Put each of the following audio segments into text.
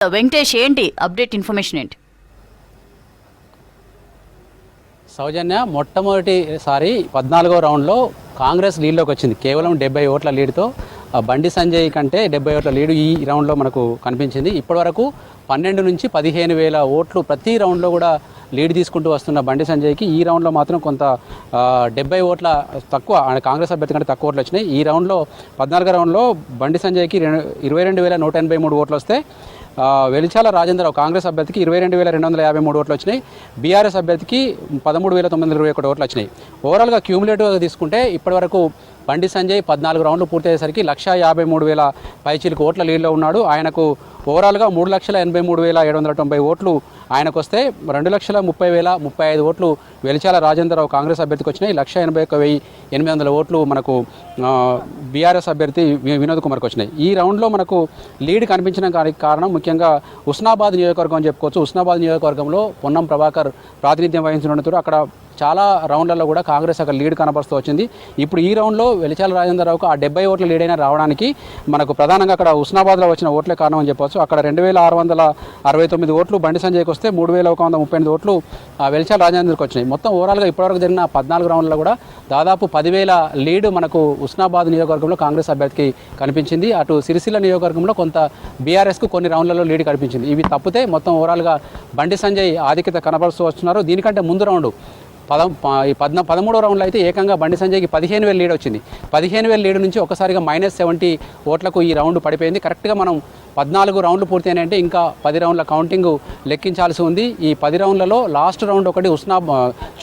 వెంకటేష్ ఏంటి update information ఏంటి? సౌజన్య మొట్టమొదటిసారి 14వ రౌండ్లో కాంగ్రెస్ లీడ్లోకి వచ్చింది. కేవలం 70 ఓట్ల లీడ్తో బండి సంజయ్ కంటే 70 ఓట్ల లీడ్ ఈ రౌండ్లో మనకు కనిపించింది. ఇప్పటివరకు 12 నుంచి 15,000 ఓట్లు ప్రతి రౌండ్లో కూడా లీడ్ తీసుకుంటూ వస్తున్న బండి సంజయ్కి ఈ రౌండ్లో మాత్రం కొంత 70 ఓట్ల తక్కువ, కాంగ్రెస్ అభ్యర్థి కంటే తక్కువ ఓట్లు వచ్చినాయి. ఈ రౌండ్లో 14వ రౌండ్లో బండి సంజయ్కి 22,183 ఓట్లు వస్తే వెలిచాల రాజేంద్రరావు కాంగ్రెస్ అభ్యర్థికి 22,253 ఓట్లు వచ్చినాయి. బీఆర్ఎస్ అభ్యర్థికి 13,921 ఓట్లు వచ్చినాయి. ఓవరాల్గా క్యూములేటివ్గా తీసుకుంటే ఇప్పటివరకు బండి సంజయ్ 14 రౌండ్లు పూర్తయ్యేసరికి 1,53,000 పైచీలకు ఓట్ల లీడ్లో ఉన్నాడు. ఆయనకు ఓవరాల్గా 3,83,790 ఓట్లు ఆయనకు వస్తే 2,30,035 ఓట్లు వెలిచాల రాజేంద్రరావు కాంగ్రెస్ అభ్యర్థికి వచ్చినాయి. 1,81,800 ఓట్లు మనకు బీఆర్ఎస్ అభ్యర్థి వినోద్ కుమార్కి వచ్చినాయి. ఈ రౌండ్లో మనకు లీడ్ కనిపించిన కారణం ముఖ్యంగా హుస్నాబాద్ నియోజకవర్గం అని చెప్పుకోవచ్చు. హుస్నాబాద్ నియోజకవర్గంలో పొన్నం ప్రభాకర్ ప్రాతినిధ్యం వహించడంతో అక్కడ చాలా రౌండ్లలో కూడా కాంగ్రెస్ అక్కడ లీడ్ కనబరుస్తూ వచ్చింది. ఇప్పుడు ఈ రౌండ్లో వెలిచాల రాజేంద్రరావుకు ఆ 70 ఓట్ల లీడ్ అయినా రావడానికి మనకు ప్రధానంగా అక్కడ హుస్నాబాద్లో వచ్చిన ఓట్లే కారణం అని చెప్పవచ్చు. అక్కడ 2,669 ఓట్లు బండి సంజయ్కి వస్తే 3,138 ఓట్లు వెలిచాల రాజేంద్రకి వచ్చినాయి. మొత్తం ఓవరాల్గా ఇప్పటివరకు జరిగిన 14 రౌండ్లలో కూడా దాదాపు 10,000 లీడ్ మనకు హుస్నాబాద్ నియోజకవర్గంలో కాంగ్రెస్ అభ్యర్థికి కనిపించింది. అటు సిరిసిల్ల నియోజకవర్గంలో కొంత బీఆర్ఎస్కు కొన్ని రౌండ్లలో లీడ్ కనిపించింది. ఇవి తప్పితే మొత్తం ఓవరాల్గా బండి సంజయ్ ఆధిక్యత కనబరుస్తూ వస్తున్నారు. దీనికంటే ముందు రౌండ్ 13వ రౌండ్లో అయితే ఏకంగా బండి సంజయ్కి 15,000 లీడ్ వచ్చింది. 15,000 లీడ్ నుంచి ఒకసారిగా -70 ఓట్లకు ఈ రౌండ్ పడిపోయింది. కరెక్ట్గా మనం 14 రౌండ్లు పూర్తయినాయంటే ఇంకా 10 రౌండ్ల కౌంటింగ్ లెక్కించాల్సి ఉంది. ఈ 10 రౌండ్లలో లాస్ట్ రౌండ్ ఒకటి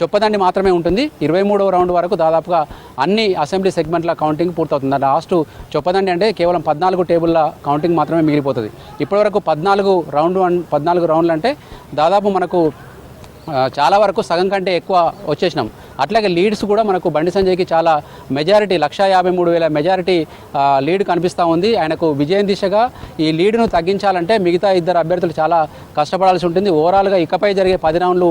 చొప్పదండి మాత్రమే ఉంటుంది. 23వ రౌండ్ వరకు దాదాపుగా అన్ని అసెంబ్లీ సెగ్మెంట్ల కౌంటింగ్ పూర్తవుతుంది. లాస్ట్ చొప్పదండి అంటే కేవలం 14 టేబుల్ల కౌంటింగ్ మాత్రమే మిగిలిపోతుంది. ఇప్పటివరకు 14 రౌండ్లు అంటే దాదాపు మనకు చాలా వరకు సగం కంటే ఎక్కువ వచ్చేసినాం. అట్లాగే లీడ్స్ కూడా మనకు బండి సంజయ్కి చాలా మెజారిటీ 1,53,000 మెజారిటీ లీడ్ కనిపిస్తూ ఉంది. ఆయనకు విజయం దిశగా ఈ లీడ్ను తగ్గించాలంటే మిగతా ఇద్దరు అభ్యర్థులు చాలా కష్టపడాల్సి ఉంటుంది. ఓవరాల్గా ఇకపై జరిగే 10 రౌండ్లు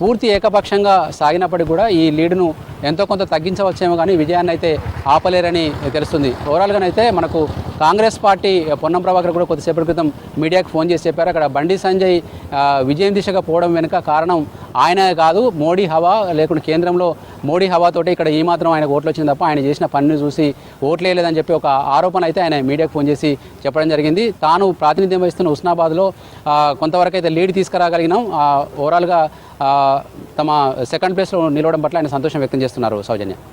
పూర్తి ఏకపక్షంగా సాగినప్పటికీ కూడా ఈ లీడ్ను ఎంతో కొంత తగ్గించవచ్చేమో కానీ విజయాన్ని అయితే ఆపలేరని తెలుస్తుంది. ఓవరాల్గానైతే మనకు కాంగ్రెస్ పార్టీ పొన్నం ప్రభాకర్ కూడా కొద్దిసేపటి క్రితం మీడియాకు ఫోన్ చేసి చెప్పారు, అక్కడ బండి సంజయ్ విజయం దిశగా పోవడం వెనుక కారణం ఆయన కాదు, మోడీ హవా, లేకుంటే కేంద్రంలో మోడీ హవాతోటి ఇక్కడ ఈ మాత్రం ఆయనకు ఓట్లు వచ్చింది తప్ప ఆయన చేసిన పనిని చూసి ఓట్లేయలేదని చెప్పి ఒక ఆరోపణ అయితే ఆయన మీడియాకు ఫోన్ చేసి చెప్పడం జరిగింది. తాను ప్రాతినిధ్యం వహిస్తున్న హుస్నాబాద్లో కొంతవరకు అయితే లీడ్ తీసుకురాగలిగినాం. ఓవరాల్గా తమ సెకండ్ ప్లేస్లో నిలవడం పట్ల ఆయన సంతోషం వ్యక్తం చేస్తున్నారు. సౌజన్య.